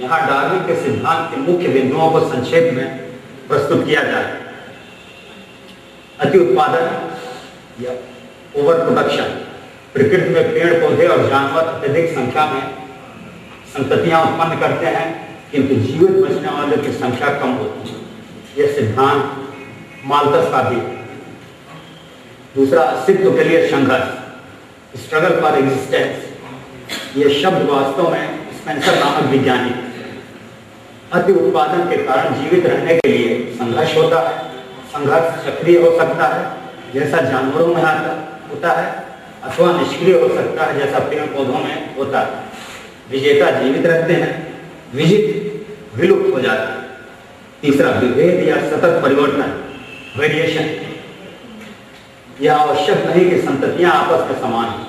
यहाँ डार्विन के सिद्धांत के मुख्य बिंदुओं को संक्षेप में प्रस्तुत किया जाए। अति उत्पादन या ओवर प्रोडक्शन, प्रकृति में पेड़ पौधे और जानवर अत्यधिक संख्या में संततियां उत्पन्न करते हैं, किंतु जीवित बचने वालों की संख्या कम होती है। यह सिद्धांत माल्थस का भी। दूसरा, अस्तित्व के लिए संघर्ष, स्ट्रगल फॉर एग्जिस्टेंस। यह शब्द वास्तव में स्पेंसर नामक वैज्ञानिक अति उत्पादन के कारण जीवित रहने के लिए संघर्ष होता है। संघर्ष सक्रिय हो सकता है जैसा जानवरों में होता है, अथवा निष्क्रिय हो सकता है जैसा पेड़ पौधों में होता है। विजेता जीवित रहते हैं, विजित विलुप्त हो जाते हैं। तीसरा, विभेद या सतत परिवर्तन, वेरिएशन। यह आवश्यक नहीं कि संततियां आपस में समान हैं,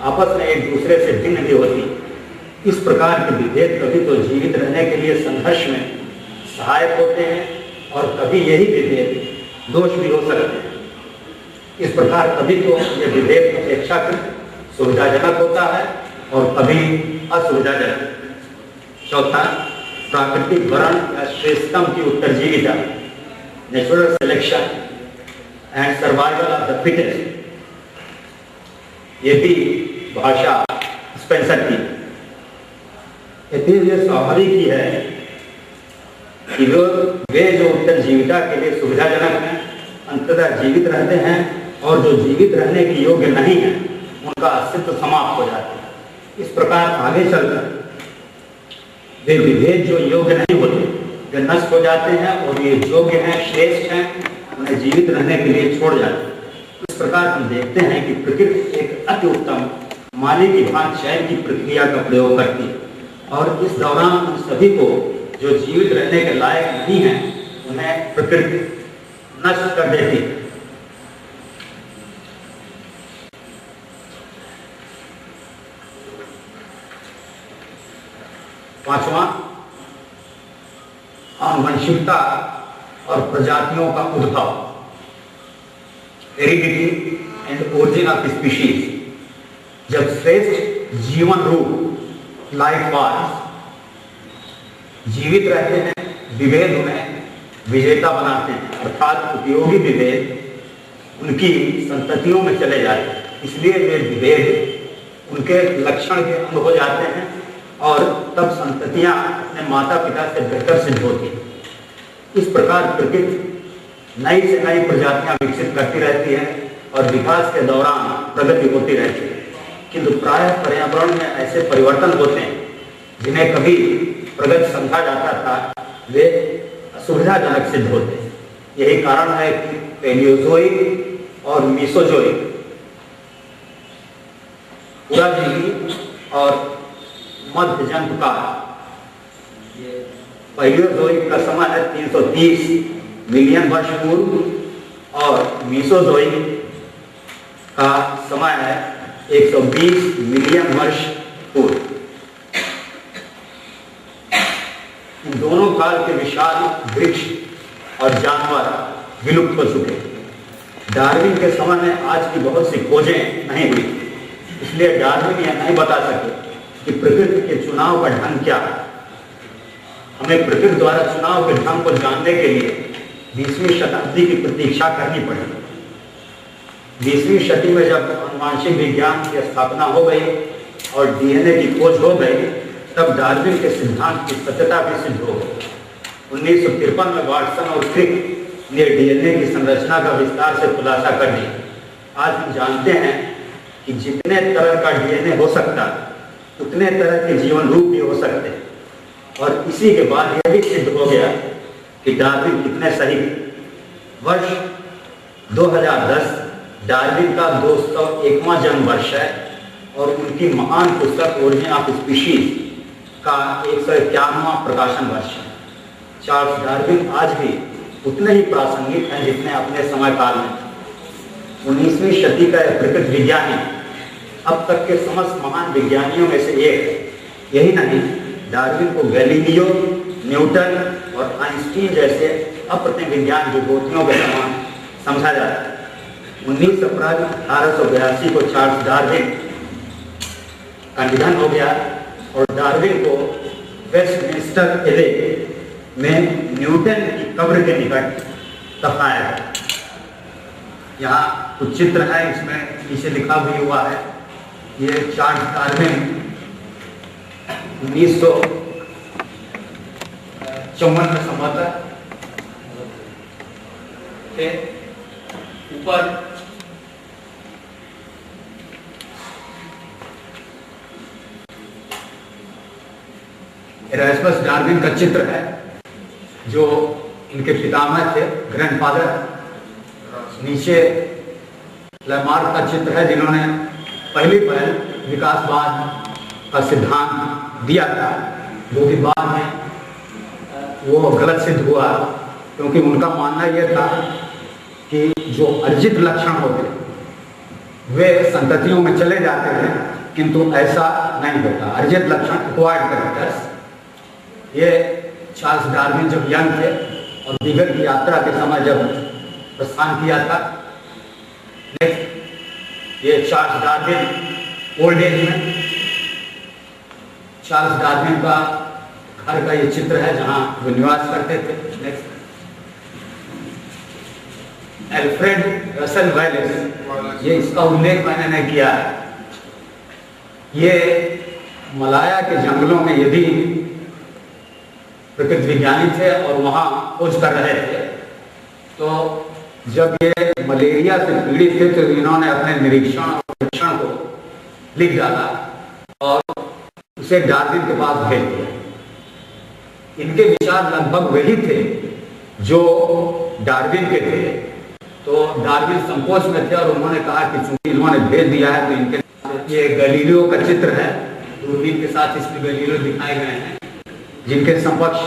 आपस में एक दूसरे से भिन्न भी होती। इस प्रकार के विभेद कभी तो जीवित रहने के लिए संघर्ष में सहायक होते हैं और कभी यही विभेद दोष भी हो सकते हैं। इस प्रकार कभी तो यह विभेद अपेक्षाकृत सुविधाजनक होता है और कभी असुविधाजनक। चौथा, प्राकृतिक वर्ण या श्रेष्ठतम की उत्तरजीविता, natural selection and survival of the fittest. ये भी भाषा स्पेंसर की। यह स्वाभाविक ही है कि वे जो उत्तरजीविता के लिए सुविधाजनक हैं अंततः जीवित रहते हैं, और जो जीवित रहने के योग्य नहीं है उनका अस्तित्व समाप्त हो जाता है। इस प्रकार आगे चलकर वे विभेद जो योग्य नहीं होते वे नष्ट हो जाते हैं, और ये योग्य हैं, श्रेष्ठ हैं, उन्हें जीवित रहने के लिए छोड़ जाते हैं। इस प्रकार हम देखते हैं कि प्रकृति एक अति उत्तम माली की भांति चयन की प्रक्रिया का प्रयोग करती है, और इस दौरान उन सभी को जो जीवित रहने के लायक नहीं है उन्हें प्रकृति नष्ट कर देती है। पांचवा, आनुवंशिकता और प्रजातियों का उद्भव, heredity and origin of species. जब श्रेष्ठ जीवन रूप लाइफ फॉर्म्स जीवित रहते हैं, विभेद उन्हें विजेता बनाते हैं, अर्थात उपयोगी विभेद उनकी संततियों में चले जाते हैं। इसलिए वे विभेद उनके लक्षण के अंग हो जाते हैं, और तब संततियां अपने माता पिता से बेहतर सिद्ध होती हैं। इस प्रकार प्रकृति नई से नई प्रजातियां विकसित करती रहती है और विकास के दौरान प्रगति होती रहती है। किंतु प्रायः पर्यावरण में ऐसे परिवर्तन होते हैं जिन्हें कभी प्रगति समझा जाता था, वे असुविधाजनक सिद्ध होते हैं। यही कारण है कि पैलियोजोइक और मीसोजोइक, पुराजीवी और मध्य जंतुकाल, पैलियोजोइक का समय है 330 मिलियन वर्ष पूर्व और मीसोजोइक का समय है 120 मिलियन वर्ष पूर्व। इन दोनों काल के विशाल वृक्ष और जानवर विलुप्त हो चुके। डार्विन के समय में आज की बहुत सी खोजें नहीं हुई, इसलिए डार्विन यह नहीं बता सके कि प्रकृति के चुनाव का ढंग क्या है। हमें प्रकृति द्वारा चुनाव के ढंग को जानने के लिए 20वीं शताब्दी की प्रतीक्षा करनी पड़ेगी। 20वीं शताब्दी में जब आनुवंशिक विज्ञान की स्थापना हो गई और डीएनए की खोज हो गई, तब डार्विन के सिद्धांत की सत्यता भी सिद्ध हो गई। 1953 में वाटसन और क्रिक ने डीएनए की संरचना का विस्तार से खुलासा कर दिया। आज हम जानते हैं कि जितने तरह का डीएनए हो सकता उतने तरह के जीवन रूप भी हो सकते हैं, और इसी के बाद यह भी सिद्ध हो गया कि डार्विन कितने सही। वर्ष 2010 डार्विन का 201वां जन्म वर्ष है, और उनकी महान पुस्तक ओरिजिन ऑफ स्पीशीज का 151वां प्रकाशन वर्ष है। चार्ल्स डार्विन आज भी उतने ही प्रासंगिक हैं जितने अपने समय काल में। 19वीं शताब्दी का प्रकृति विज्ञानी अब तक के समस्त महान विज्ञानियों में से एक है। यही नहीं, डार्विन को गैलीलियो, न्यूटन और आइंस्टीन जैसे अप्रतिम विज्ञान विभूतियों के समान समझा जाता है। 19 अप्रैल 1882 को चार्ल्स डार्विन का निधन हो गया, और डार्विन को वेस्टमिंस्टर मिस्टर एले में न्यूटन की कब्र के निकट दफनाया गया। यहाँ कुछ चित्र है, इसमें नीचे लिखा भी हुआ है, ये चार्ल्स डार्विन 1954 में संभवतः थे। ऊपर एरास्मस डार्विन का चित्र है, जो इनके पितामह थे, ग्रैंडफादर। नीचे लैमार्क का चित्र है, जिन्होंने पहली पहल विकासवाद का सिद्धांत दिया था, जो कि बाद में वो गलत सिद्ध हुआ, क्योंकि उनका मानना यह था कि जो अर्जित लक्षण होते वे संततियों में चले जाते हैं, किंतु ऐसा नहीं होता। अर्जित लक्षण एक्वायर्ड कैरेक्टर्स। ये चार्ल्स डार्विन जब यंग थे और बीगल की यात्रा के समय जब प्रस्थान किया था। नेक्स्ट, ये चार्ल्स डार्विन ओल्ड एज में, चार्ल्स डार्विन का घर का ये चित्र है जहां वो निवास करते थे। नेक्स्ट, एल्फ्रेड रसेल वेलेस, ये इसका उल्लेख मैंने नहीं किया है। ये मलाया के जंगलों में यदि प्रकृति विज्ञानी थे और वहां खोज कर रहे थे, तो जब ये मलेरिया से पीड़ित थे तो इन्होंने अपने निरीक्षण और परीक्षण को लिख डाला और उसे डार्विन के पास भेज दिया। इनके विचार लगभग वही थे जो डार्विन के थे। तो डार्विन संकोच में थे और उन्होंने कहा कि चूंकि इन्होंने भेज दिया है तो इनके, ये गैलीलियो का चित्र है, दूरबीन के साथ इसमें गैलीलियो दिखाए गए हैं, जिनके समकक्ष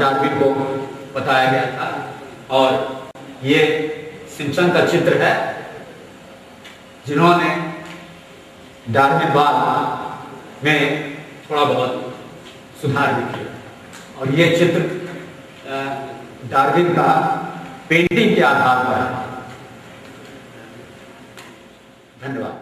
डार्विन को बताया गया था। और ये सिम्पसन का चित्र है, जिन्होंने डार्विनवाद में थोड़ा बहुत सुधार भी किया। और ये चित्र डार्विन का पेंटिंग के आधार पर है। धन्यवाद।